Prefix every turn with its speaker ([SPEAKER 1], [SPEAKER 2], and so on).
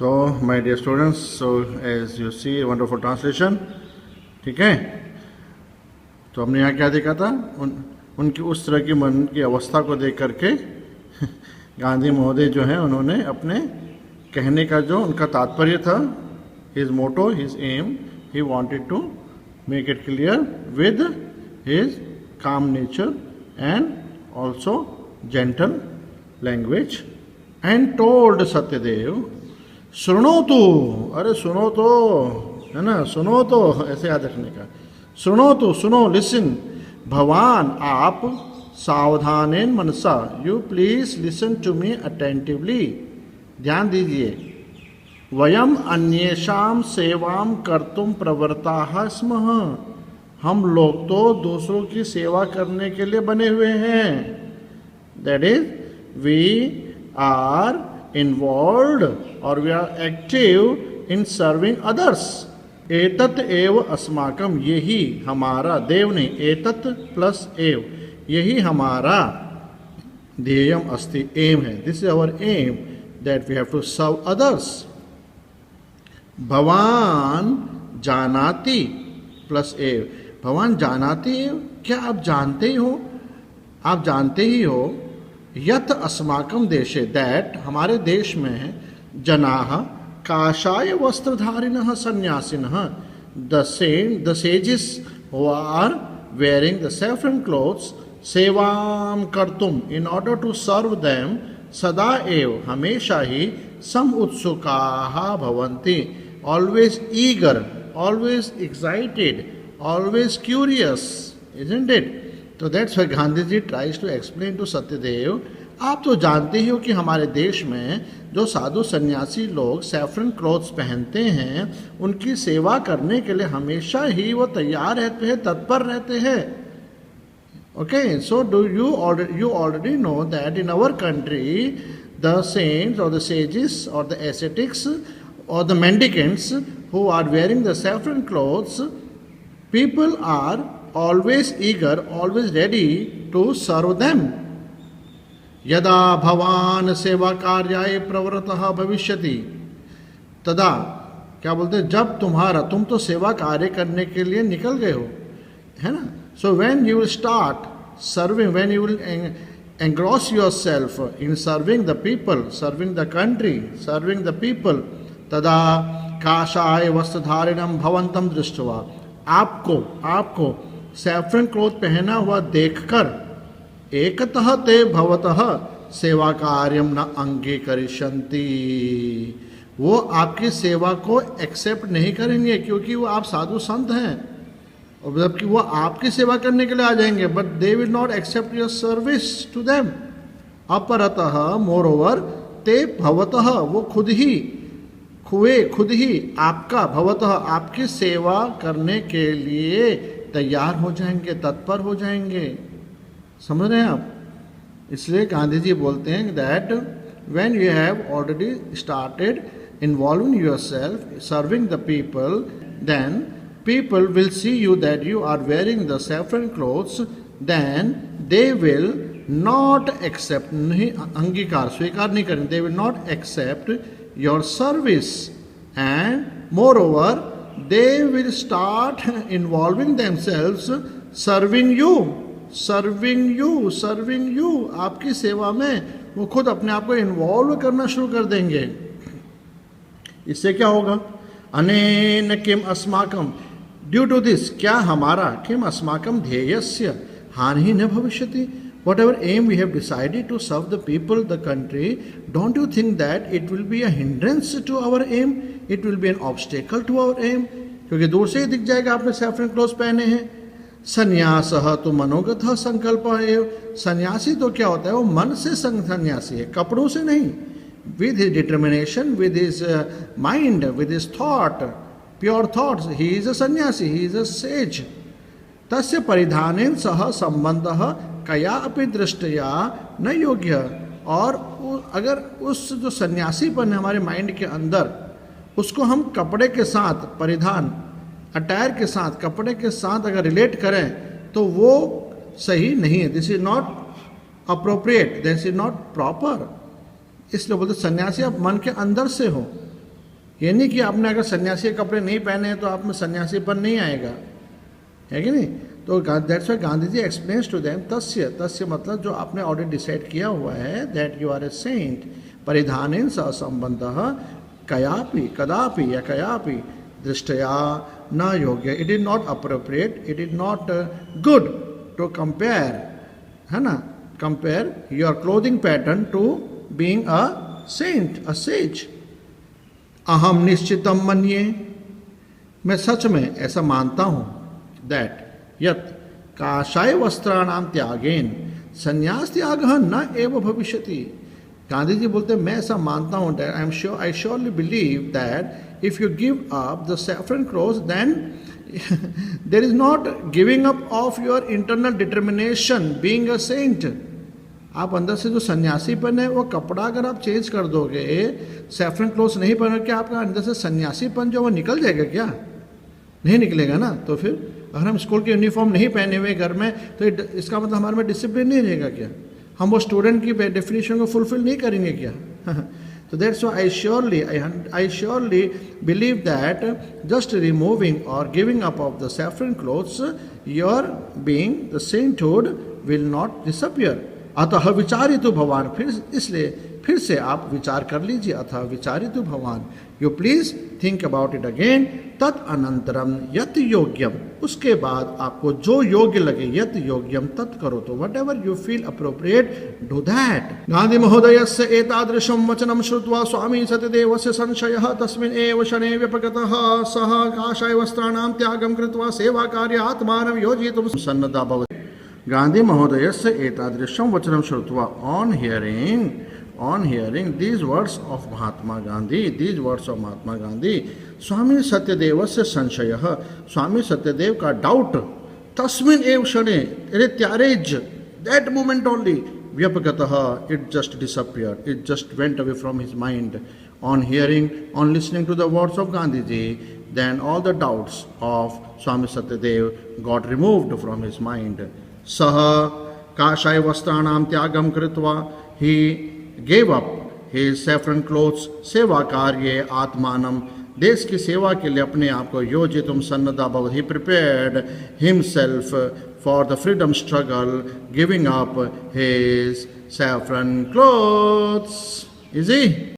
[SPEAKER 1] So, my dear students, so as you see, wonderful translation. ठीक है, तो हमने यहाँ क्या देखा था, उनकी उस तरह की मन की अवस्था को देख करके गांधी महोदय जो है उन्होंने अपने कहने का जो उनका तात्पर्य था, his motto, his aim, he wanted to make it clear with his calm nature and also gentle language and told Satyadev सुनो तो, अरे सुनो तो, है ना, सुनो तो, ऐसे याद रखने का, सुनो तो, सुनो, लिसन, भवान आप सावधानेन मनसा, you please listen to me attentively, ध्यान दीजिए, वयम अन्येषाम सेवाम कर्तुम प्रवृत्ताः स्मः, हम लोग तो दूसरों की सेवा करने के लिए बने हुए हैं, that is we are involved or we are active in serving others. एतत् एव अस्माकम, यही हमारा, देव नहीं, एतत् प्लस एव, यही हमारा ध्येयम अस्ति, एम है, this is our aim, that we have to serve others. भवान जानाति प्लस एव, भवान जानाति एव, क्या आप जानते ही हो, आप जानते ही हो, यत अस्माकम देशे, दैट हमारे देश में जनाः काषाय वस्त्रधारिणः सन्यासिनः, the sages who are wearing the saffron clothes, सेवाम कर्तुम, in order to serve them, सदा एव, हमेशा ही, सम उत्सुकाः भवन्ति, always eager, always excited, always curious, isn't it? तो that's why Gandhi ji tries to explain to Satyadev, आप तो जानते ही हो कि हमारे देश में जो साधु सन्यासी लोग सैफरन क्लॉथ्स पहनते हैं, उनकी सेवा करने के लिए हमेशा ही वो तैयार रहते हैं, तत्पर रहते हैं. Okay, so do you already know that in our country the saints और द सेजेस और द एसेटिक्स और the mendicants who are wearing the saffron clothes, people are always eager, always ready to serve them. यदा भवान सेवा कार्याय प्रवृत्तः भविष्यति, तदा, क्या बोलते हैं, जब तुम तो सेवा कार्य करने के लिए निकल गए हो, है ना. So when you will start serving, when you will engross yourself in serving the people, serving the country, serving the people, तदा काषाय वस्त्रधारिणं भवन्तं दृष्ट्वा, आपको सैफरन क्लोथ पहना हुआ देखकर, एकतः ते भवतः सेवा कार्यम न अंगीकरिष्यन्ति, वो आपकी सेवा को एक्सेप्ट नहीं करेंगे, क्योंकि वो आप साधु संत हैं, और जबकि वो आपकी सेवा करने के लिए आ जाएंगे, but they will not accept your service to them. अपरतः, मोर ओवर, ते भवतः, वो खुद ही आपका, भवतः, आपकी सेवा करने के लिए तैयार हो जाएंगे, तत्पर हो जाएंगे. समझ रहे हैं आप? इसलिए गांधी जी बोलते हैं that when you have already started involving yourself serving the people, then people will see you that you are wearing the saffron clothes, then they will not accept, नहीं अंगीकार, स्वीकार नहीं करेंगे, they will not accept your service, and moreover they will start involving themselves serving you, आपकी सेवा में वो खुद अपने आप को इन्वॉल्व करना शुरू कर देंगे. इससे क्या होगा? अनेन किम अस्माकम, ड्यू टू दिस, क्या हमारा, किम अस्माकम ध्येयस्य हानि न भविष्यति, whatever aim we have decided to serve the people, the country, don't you think that it will be a hindrance to our aim, it will be an obstacle to our aim? क्योंकि दूर से ही दिख जाएगा आपने saffron clothes पहने हैं. संन्यासः तो मनोगतः संकल्पः एव, सन्यासी तो क्या होता है, वो मन से सन्यासी है, कपड़ों से नहीं. with his determination, with his mind, with his thought, pure thoughts, he is a sannyasi, he is a sage. तस्य परिधानेन सह संबंधः कया अपि दृष्टया न योग्य. और अगर उस जो सन्यासीपन है हमारे माइंड के अंदर, उसको हम कपड़े के साथ, परिधान, अटायर के साथ, कपड़े के साथ अगर रिलेट करें तो वो सही नहीं है. This is not appropriate, this is not proper. इसलिए बोलते सन्यासी आप मन के अंदर से हो, ये नहीं कि आपने अगर सन्यासी के कपड़े नहीं पहने हैं तो आप में सन्यासीपन नहीं आएगा, है कि नहीं। तो that's why Gandhi ji explains to them तस्य, तस्य मतलब जो आपने ऑलरेडी डिसाइड किया हुआ है, that you are a saint, परिधानेन सह संबंधः कयापि कदापि या कयापि दृष्टया न योग्य, it is not appropriate, it is not good to compare, है ना, compare your clothing pattern to being a saint, a sage. अहम निश्चितम मन्ये, मैं सच में ऐसा मानता हूं, दैट यत काषाय वस्त्राणाम त्यागेन संन्यास त्याग न एव भविष्यति। गांधी जी बोलते मैं ऐसा मानता हूं, that I surely believe that if you give up the saffron clothes then there is not giving up of your internal determination being a saint. आप अंदर से जो सन्यासीपन है वो कपड़ा अगर आप चेंज कर दोगे, सैफरन क्लोथ्स नहीं पहन के आपका अंदर से सन्यासीपन जो वो निकल जाएगा क्या? नहीं निकलेगा ना। तो फिर अगर हम स्कूल की यूनिफॉर्म नहीं पहने हुए घर में तो इसका मतलब हमारे में डिसिप्लिन नहीं रहेगा क्या? हम वो स्टूडेंट की डेफिनेशन को फुलफिल नहीं करेंगे क्या? तो that's why I surely believe that just removing और giving up off the saffron clothes your being the sainthood will not disappear. अतः विचारितु भवान, फिर से आप विचार कर लीजिए। अतः विचारितु भवान, you please think about it again. तत् अनंतरम यत योग्यम, उसके बाद आपको जो योग्य लगे, यत योग्यम तत् करो, तो what ever you feel appropriate do that. Gandhi महोदयस्य एतादृशं वचनं श्रुत्वा स्वामी सत्यदेवस्य संशयः तस्मिन् एव शने व्यपगतः। सः काषाय वस्त्राणां त्यागं कृत्वा सेवाकार्ये आत्मानं योजयितुं सन्नद्धः भवति। गांधी महोदयस्य एतादृशं वचनं श्रुत्वा, on hearing these words of Mahatma Gandhi, स्वामी सत्यदेवस्य संशयः, स्वामी सत्यदेव का डाउट, तस्मिन् एव क्षणे, that moment only, व्यपगतः, it just disappeared, it just went away from his mind. On listening to the words of Gandhiji, then all the doubts of Swami Satyadev got removed from his mind. Saha काषाय वस्त्राणाम त्यागम कृत्वा, he gave up his saffron clothes, सेवा कार्ये आत्मानम, देश की सेवा के लिए अपने आप को योजितुम सन्नद्धा भवति, he prepared himself for the freedom struggle, giving up his saffron clothes. Easy?